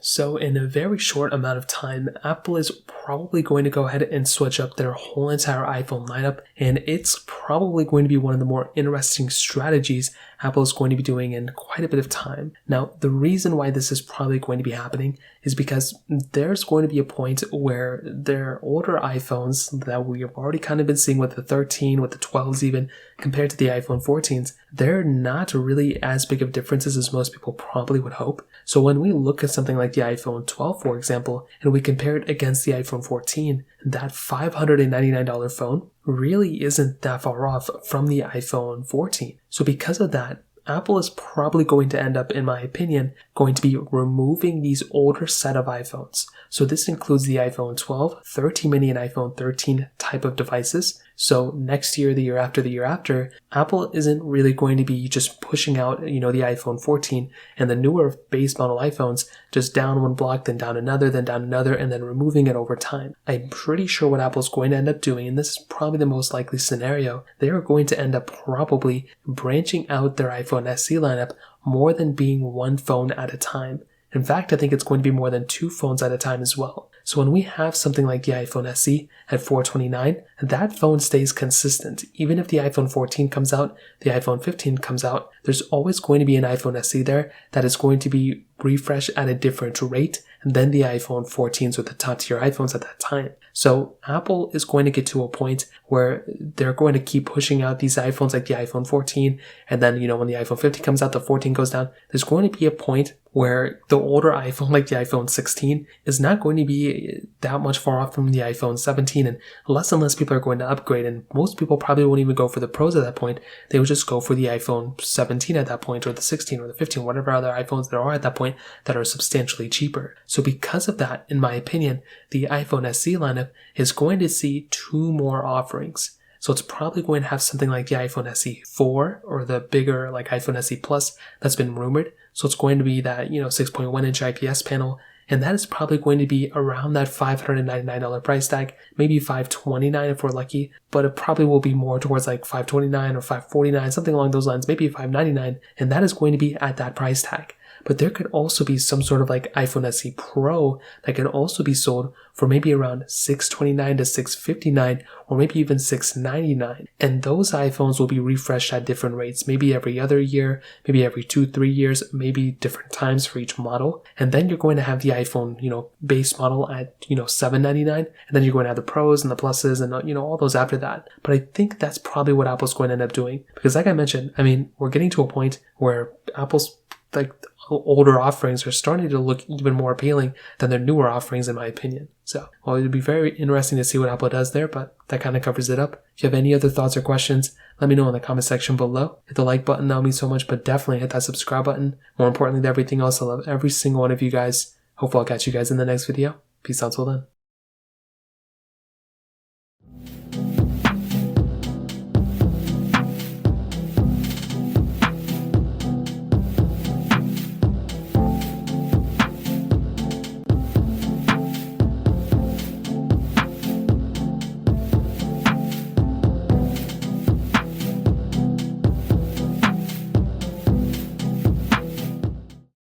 So in a very short amount of time, Apple is probably going to go ahead and switch up their whole entire iPhone lineup, and it's probably going to be one of the more interesting strategies Apple is going to be doing in quite a bit of time. Now, the reason why this is probably going to be happening is because there's going to be a point where their older iPhones that we have already kind of been seeing with the 13, with the 12s even, compared to the iPhone 14s, they're not really as big of differences as most people probably would hope. So when we look at something like the iPhone 12, for example, and we compare it against the iPhone 14, that $599 phone really isn't that far off from the iPhone 14. So because of that, Apple is probably going to end up, in my opinion, going to be removing these older set of iPhones. So this includes the iPhone 12, 13 mini, and iPhone 13 type of devices. So next year, the year after, Apple isn't really going to be just pushing out, the iPhone 14 and the newer base model iPhones just down one block, then down another, and then removing it over time. I'm pretty sure what Apple's going to end up doing, and this is probably the most likely scenario, they are going to end up probably branching out their iPhone SE lineup more than being one phone at a time. In fact, I think it's going to be more than two phones at a time as well. So when we have something like the iPhone SE at $429, that phone stays consistent. Even if the iPhone 14 comes out, the iPhone 15 comes out, there's always going to be an iPhone SE there that is going to be refreshed at a different rate than the iPhone 14s with the top tier iPhones at that time. So Apple is going to get to a point where they're going to keep pushing out these iPhones like the iPhone 14, and then, when the iPhone 15 comes out, the 14 goes down. There's going to be a point where the older iPhone, like the iPhone 16, is not going to be that much far off from the iPhone 17, and less people are going to upgrade, and most people probably won't even go for the Pros at that point. They would just go for the iPhone 17 at that point, or the 16, or the 15, whatever other iPhones there are at that point that are substantially cheaper. So because of that, in my opinion, the iPhone SE lineup is going to see two more offerings. So it's probably going to have something like the iPhone SE 4 or the bigger like iPhone SE Plus that's been rumored. So it's going to be that, 6.1 inch IPS panel. And that is probably going to be around that $599 price tag, maybe $529 if we're lucky, but it probably will be more towards like $529 or $549, something along those lines, maybe $599. And that is going to be at that price tag. But there could also be some sort of like iPhone SE Pro that could also be sold for maybe around $629 to $659 or maybe even $699. And those iPhones will be refreshed at different rates, maybe every other year, maybe every 2-3 years, maybe different times for each model. And then you're going to have the iPhone, base model at, $799. And then you're going to have the Pros and the Pluses and, all those after that. But I think that's probably what Apple's going to end up doing. Because like I mentioned, we're getting to a point where Apple's older offerings are starting to look even more appealing than their newer offerings, in my opinion. So, it'd be very interesting to see what Apple does there, but that kind of covers it up. If you have any other thoughts or questions, let me know in the comment section below. Hit the like button, that would mean so much, but definitely hit that subscribe button. More importantly than everything else, I love every single one of you guys. Hopefully I'll catch you guys in the next video. Peace out till then.